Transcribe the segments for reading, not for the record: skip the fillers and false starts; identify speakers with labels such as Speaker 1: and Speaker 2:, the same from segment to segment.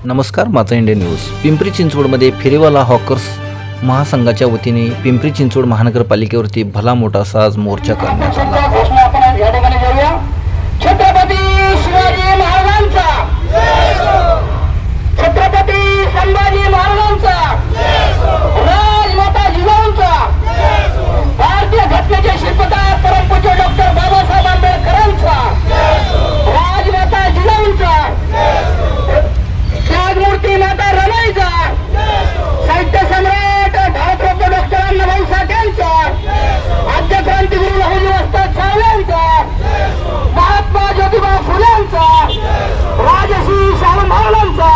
Speaker 1: नमस्कार, माझा India news. Pimpri चिंचवडमध्ये फेरीवाला हॉकर्स महासंघाच्या वतीने पिंपरी चिंचवड महानगरपालिकेवरती भला मोठा असा आज मोर्चा करण्यात आला.
Speaker 2: छत्रपती शिवाजी महाराजांचा, छत्रपती संभाजी महाराजांचा, राजमाता जिजाऊंचा, भारतीय घटनेचे शिल्पकार परमपूज्य डॉक्टर बाबासाहेब आंबेडकरांचा, राजमाता जिजाऊंचा, त्यागमूर्ती माता रमाईचा, साहित्य सम्राट भारतरत्न डॉक्टर अण्णाभाऊ साठेंचा, आद्य क्रांतिगुरु लहुजी वस्ताद साहेबांचा, महात्मा ज्योतिबा फुलेंचा, राजश्री शाहू महाराजांचा,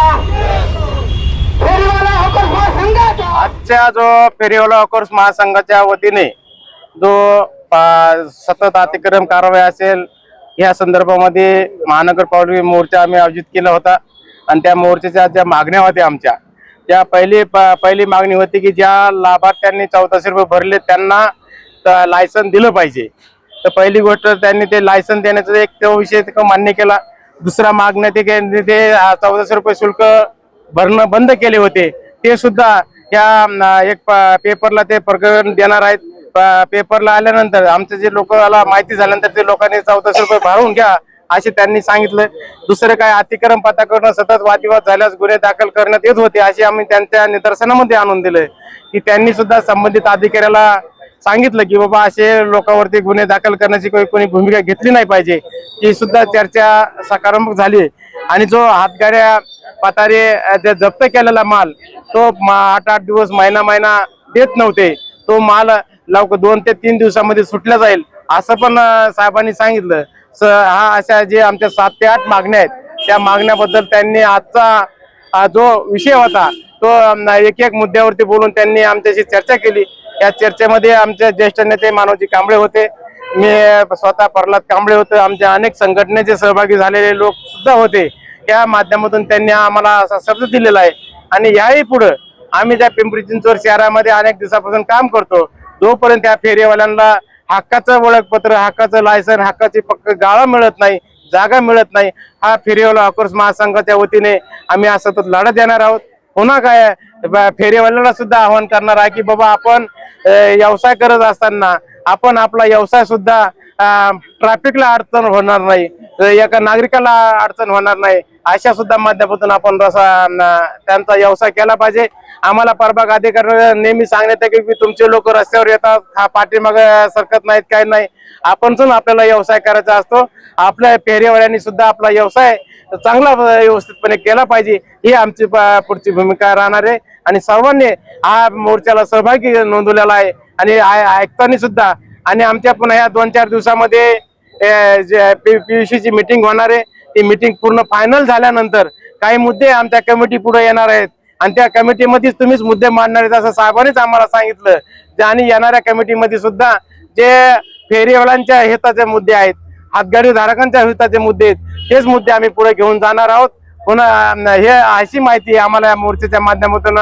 Speaker 2: फेरीवाला हॉकर्स महासंघाचा.
Speaker 3: आजच्या जो फेरीवाला हॉकर्स महासंघाच्या वतीने जो सतत अतिक्रम कारवाई असेल या संदर्भामध्ये महानगरपालिका मोर्चा आम्ही आयोजित केला होता. आणि त्या मोर्चाच्या ज्या मागण्या होत्या आमच्या, त्या पहिली मागणी होती की ज्या लाभार्थ्यांनी 1400 रुपये भरले त्यांना लायसन दिलं पाहिजे. तर पहिली गोष्ट त्यांनी ते लायसन देण्याचा एक तो विषय मान्य केला. दुसरा मागण्या ते 1400 रुपये शुल्क भरणं बंद केले होते, ते सुद्धा या एक पेपरला ते प्रकरण देणार आहेत. पेपरला आल्यानंतर आमचे जे लोकांना माहिती झाल्यानंतर ते लोकांनी 1400 रुपये भरून घ्या असे त्यांनी सांगितलं. दुसरं काय, अतिक्रम पता करणं, सतत वादविवाद झाल्यास गुन्हे दाखल करण्यात येत होते असे आम्ही त्यांच्या निदर्शनामध्ये आणून दिले की त्यांनी सुद्धा संबंधित अधिकाऱ्याला सांगितलं की बाबा असे लोकांवरती गुन्हे दाखल करण्याची कोणी भूमिका घेतली नाही पाहिजे. ही सुद्धा चर्चा सकारात्मक झाली. आणि जो हातगाड्या पतारे जप्त केलेला माल तो 8-8 दिवस महिना देत नव्हते, तो माल लवकर 2 ते 3 दिवसामध्ये सुटला जाईल असं पण साहेबांनी सांगितलं. हा अशा जे आमच्या 7 ते 8 मागण्या आहेत, त्या मागण्याबद्दल त्यांनी आजचा जो विषय होता तो एक मुद्द्यावरती बोलून त्यांनी आमच्याशी चर्चा केली. या चर्चेमध्ये आमचे ज्येष्ठ नेते मानवजी कांबळे होते, मी स्वतः प्रल्हाद कांबळे होते, आमच्या अनेक संघटनेचे सहभागी झालेले लोक सुद्धा होते. या माध्यमातून त्यांनी आम्हाला असा शब्द दिलेला आहे. आणि याही पुढे आम्ही त्या पिंपरी चिंचवड शहरामध्ये अनेक दिवसापासून काम करतो. जोपर्यंत त्या फेरीवाल्यांना हक्काचं ओळखपत्र, हक्काचं लायसन, हक्काची पक्क गाळा मिळत नाही, जागा मिळत नाही, हा फेरीवाला हॉकर्स महासंघाच्या वतीने आम्ही हा सतत लढा देणार आहोत. पुन्हा काय, फेरीवाल्यांना सुद्धा आवाहन करणार आहे की बाबा आपण व्यवसाय करत असताना आपण आपला व्यवसाय सुद्धा ट्रॅफिकला अडचण होणार नाही, एका नागरिकाला अडचण होणार नाही अशा सुद्धा माध्यमातून आपण त्यांचा व्यवसाय केला पाहिजे. आम्हाला प्रभाग अधिकारी नेहमी सांगण्यात येते की तुमचे लोक रस्त्यावर येतात, हा पाठीमागे सरकत नाहीत, काय नाही. आपण पण आपल्याला व्यवसाय करायचा असतो. आपल्या फेरीवाल्यांनी सुद्धा आपला व्यवसाय चांगला व्यवस्थितपणे केला पाहिजे, ही आमची पुढची भूमिका राहणार आहे. आणि सर्वांनी हा मोर्चाला सहभागी नोंदवलेला आहे आणि आयुक्तांनी सुद्धा. आणि आमच्या पुन्हा या 2-4 दिवसामध्ये PUC ची मीटिंग होणार आहे. ती मीटिंग पूर्ण फायनल झाल्यानंतर काही मुद्दे आमच्या कमिटी पुढे येणार आहेत आणि त्या कमिटीमध्येच तुम्हीच मुद्दे मांडणार आहेत असं साहेबांनीच आम्हाला सांगितलं. आणि येणाऱ्या कमिटीमध्ये सुद्धा जे फेरीवाल्यांच्या हिताचे मुद्दे आहेत, हातगाडी धारकांच्या हिताचे मुद्दे आहेत, तेच मुद्दे आम्ही पुढे घेऊन जाणार आहोत. पुन्हा हे अशी माहिती आम्हाला या मोर्चाच्या माध्यमातून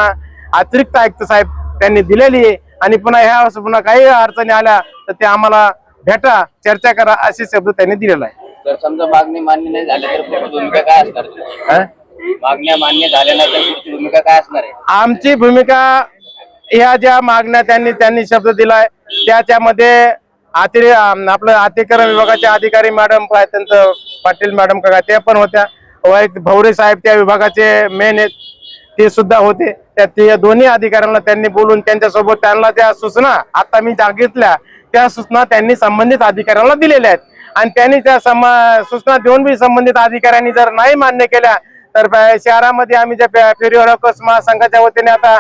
Speaker 3: अतिरिक्त आयुक्त साहेब त्यांनी दिलेली आहे. आणि पुन्हा काही अडचणी आल्या तर ते आम्हाला भेटा, चर्चा करा असे शब्द त्यांनी दिलेला आहे.
Speaker 4: जर समजा मागणी मान्य नाही झाल्या तर पुढची भूमिका काय असणार? मागण्या मान्य झाल्या नाही तर पुढची भूमिका काय असणार आहे?
Speaker 3: आमची भूमिका, ह्या ज्या मागण्या त्यांनी शब्द दिलाय त्याच्यामध्ये आपलं अतिक्रमण विभागाचे अधिकारी मॅडम काय, त्यांचं पाटील मॅडम का ते पण होत्या, भवरे साहेब त्या विभागाचे मेन आहेत ते सुद्धा होते. त्या दोन्ही अधिकाऱ्यांना त्यांनी बोलून त्यांच्यासोबत त्यांना त्या सूचना आता मी सांगितल्या त्या सूचना त्यांनी संबंधित अधिकाऱ्यांना दिलेल्या आहेत. आणि त्यांनी त्या सूचना देऊन बी संबंधित अधिकाऱ्यांनी जर नाही मान्य केल्या तर शहरामध्ये आम्ही ज्या फेरीवाला हॉकर्स महासंघाच्या वतीने आता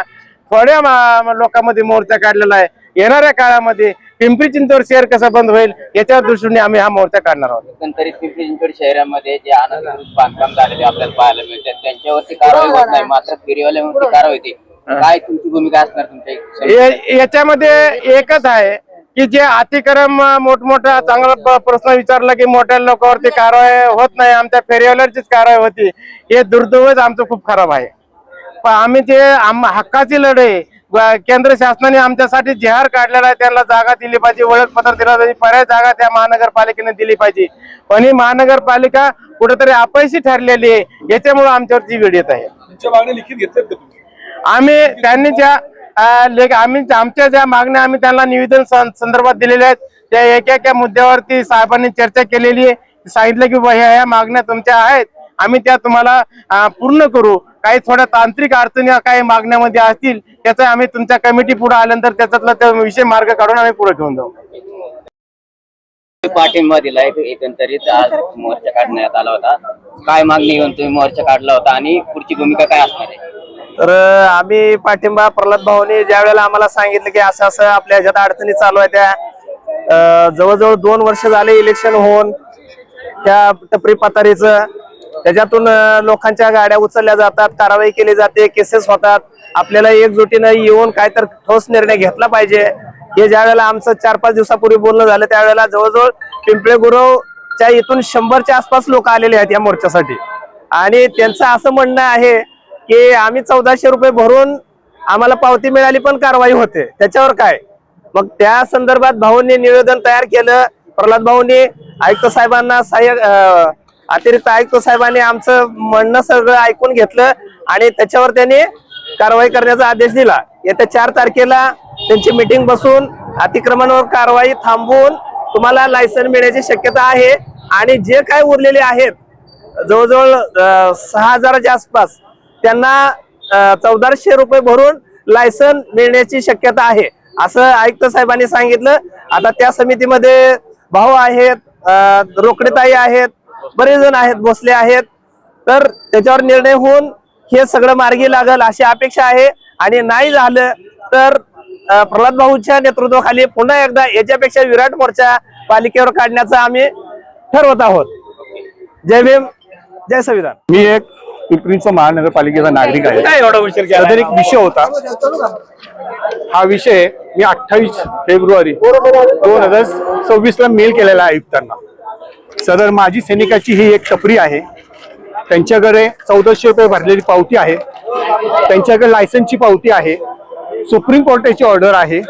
Speaker 3: थोड्या लोकांमध्ये मोर्चा काढलेला आहे. येणाऱ्या काळामध्ये पिंपरी चिंचवड शहर कसं बंद होईल याच्या दृष्टीने आम्ही हा मोर्चा काढणार आहोत.
Speaker 4: एकंदरीत पिंपरी चिंचवड शहरामध्ये जे अनधिकृत बांधकाम झालेले आपल्याला पाहायला मिळतात त्यांच्यावरती कारवाई होत नाही, मात्र फेरीवाल्यांवरती कारवाई होते. काय तुमची भूमिका असणार तुमच्या
Speaker 3: याच्यामध्ये? एकच आहे की जे अतिक्रम मोठमोठा चांगला प्रश्न विचारला की मोठ्या लोकांवरती कारवाई होत नाही, आमच्या फेरीवाल्यांचीच कारवाई होती. हे दुर्दैवच आमचं खूप खराब आहे. पण आम्ही जे हक्काची लढाई, केंद्र शासनाने आमच्यासाठी जाहीर काढलेला आहे, त्यांना जागा दिली पाहिजे, ओळखपत्र दिलं पाहिजे, पर्याय जागा त्या महानगरपालिकेने दिली पाहिजे. पण ही महानगरपालिका कुठेतरी अपयशी ठरलेली आहे. याच्यामुळे आमच्यावरची वेळ येत आहे.
Speaker 5: तुमच्या मागण्या लिखित घेतल्यात का तुम्ही?
Speaker 3: आम्ही त्यांनी आम्ही आमच्या ज्या मागण्या आम्ही त्यांना निवेदन संदर्भात दिलेल्या आहेत त्या एका मुद्द्यावरती साहेबांनी चर्चा केलेली आहे. सांगितलं की ह्या मागण्या तुमच्या आहेत, आम्ही त्या तुम्हाला पूर्ण करू. काही थोड्या तांत्रिक अडचणी काही मागण्यामध्ये असतील त्याचा आम्ही तुमच्या कमिटी पुढे आल्यानंतर त्याच्यातला त्या विषय मार्ग काढून आम्ही पुढे घेऊन जाऊ.
Speaker 4: पाठिंबा दिला एकंदरीत आज मोर्चा काढण्यात आला होता. काय मागणी घेऊन तुम्ही मोर्चा काढला होता आणि पुढची भूमिका काय असणार आहे?
Speaker 6: तर आम्ही पाठिंबा प्रल्हाद भाऊनी ज्या वेळेला आम्हाला सांगितलं की असं असं आपल्या ह्याच्यात अडचणी चालू आहे, त्या जवळजवळ 2 वर्ष झाले इलेक्शन होऊन त्या टपरी पातारीचं त्याच्यातून लोकांच्या गाड्या उचलल्या जातात, कारवाई केली जाते, केसेस होतात. आपल्याला एकजुटीनं येऊन काय तर ठोस निर्णय घेतला पाहिजे. हे ज्या वेळेला आमचं 4-5 दिवसापूर्वी बोलणं झालं त्यावेळेला जवळजवळ पिंपळे गुरवच्या इथून 100च्या आसपास लोक आलेले आहेत या मोर्चासाठी. आणि त्यांचं असं म्हणणं आहे की आम्ही 1400 रुपये भरून आम्हाला पावती मिळाली पण कारवाई होते, त्याच्यावर काय. मग त्या संदर्भात भाऊंनी निवेदन तयार केलं. प्रल्हाद भाऊंनी आयुक्त साहेबांना अतिरिक्त आयुक्त साहेबांनी आमचं म्हणणं सगळं ऐकून घेतलं आणि त्याच्यावर त्यांनी कारवाई करण्याचा आदेश दिला. येत्या 4 तारखेला त्यांची मीटिंग बसून अतिक्रमणावर कारवाई थांबवून तुम्हाला लायसन मिळण्याची शक्यता आहे. आणि जे काय उरलेले आहेत जवळजवळ 6000च्या आसपास त्यांना 1400 रुपये भरून लायसन मिळण्याची शक्यता आहे असं आयुक्त साहेबांनी सांगितलं. आता त्या समितीमध्ये भाऊ आहेत, रोकडेताई आहेत, बरेच जण आहेत, भोसले आहेत. तर त्याच्यावर निर्णय होऊन हे सगळं मार्गी लागल अशी अपेक्षा आहे. आणि नाही झालं तर प्रल्हाद भाऊच्या नेतृत्वाखाली पुन्हा एकदा याच्यापेक्षा विराट मोर्चा पालिकेवर काढण्याचा आम्ही ठरवत आहोत. जय भीम, जय संविधान.
Speaker 5: मी एक पिंपरी महानगरपालिकेचा नागरिक आहे. सदर एक विषय होता. हा विषय मी 28 फेब्रुवारी 2026 ला मेल केलेला आहे आयुक्तांना. सदर माजी सैनिकाची ही एक टपरी आहे. त्यांच्याकडे 1400 रुपये भरलेली पावती आहे, त्यांच्याकडे लायसनची पावती आहे, सुप्रीम कोर्टाची ऑर्डर आहे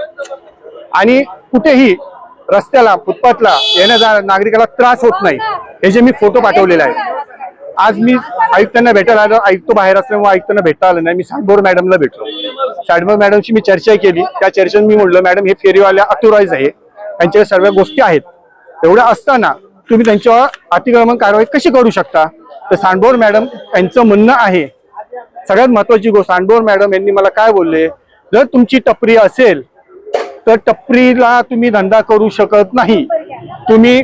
Speaker 5: आणि कुठेही रस्त्याला फुटपाथला येण्याचा नागरिकाला त्रास होत नाही. याचे मी फोटो पाठवलेले आहेत. आज मी आयुक्तांना भेटायला आलो, आयुक्त बाहेर असल्यामुळे आयुक्तांना भेटता आलं नाही. मी सांडभोर मॅडमला भेटलो. सांडभोर मॅडमशी मी चर्चा केली. त्या चर्चेत मी म्हणलं मॅडम हे फेरीवाल्या अथोराईज आहे, त्यांच्या सर्व गोष्टी आहेत, एवढं असताना तुम्ही त्यांच्यावर अतिक्रमण कारवाई कशी करू शकता. तर सांडभोर मॅडम यांचं म्हणणं आहे सगळ्यात महत्वाची गोष्ट. सांडभोर मॅडम यांनी मला काय बोलले, जर तुमची टपरी असेल तर टपरीला तुम्ही धंदा करू शकत नाही. तुम्ही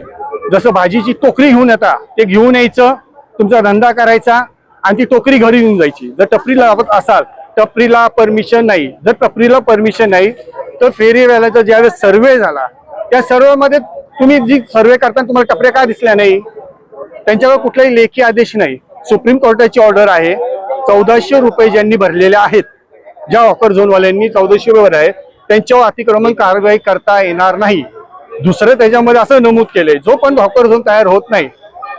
Speaker 5: जसं भाजीची टोकरी घेऊन येता ते घेऊन यायचं, तुमचा धंदा करायचा आणि ती टोकरी घरी घेऊन जायची. जर टपरीला लावत असाल टपरीला परमिशन नाही. जर टपरीला परमिशन नाही तर फेरीवाल्याचा ज्यावेळेस सर्वे झाला त्या सर्वेमध्ये तुम्ही जी सर्वे करताना तुम्हाला टपऱ्या का दिसल्या नाही. त्यांच्यावर कुठलाही लेखी आदेश नाही. सुप्रीम कोर्टाची ऑर्डर आहे. 1400 रुपये ज्यांनी भरलेले आहेत, ज्या हॉकर झोनवाल्यांनी 1400 रुपये भरले आहेत त्यांच्यावर अतिक्रमण कारवाई करता येणार नाही. दुसरं त्याच्यामध्ये असं नमूद केलंय जो पण हॉकर झोन तयार होत नाही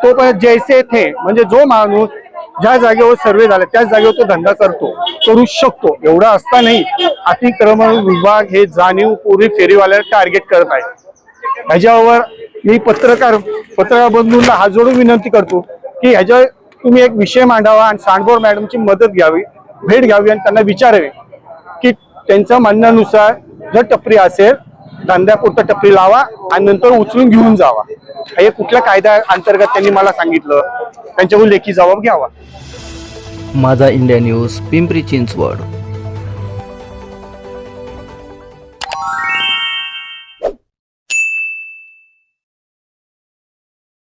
Speaker 5: तो पण जैसे थे म्हणजे जो माणूस ज्या जागेवर सर्वे झाला त्याच जागेवर तो धंदा करू शकतो. एवढं असतानाही अतिक्रमण विभाग हे जाणीवपूर्वी फेरीवाल्याला टार्गेट करत आहे. ह्याच्यावर मी पत्रकार बंधूंना हात जोडून विनंती करतो की ह्याच्यावर तुम्ही एक विषय मांडावा आणि सांडभोर मॅडमची मदत घ्यावी, भेट घ्यावी आणि त्यांना विचारावे की त्यांच्या म्हणण्यानुसार जर टपरी असेल धंद्यापुरतं टपरी लावा आणि नंतर उचलून घेऊन जावा. हे कुठल्या कायद्या अंतर्गत त्यांनी मला सांगितलं, त्यांच्याकडून लेखी जबाब घ्यावा.
Speaker 1: माझा इंडिया न्यूज, पिंपरी चिंचवड.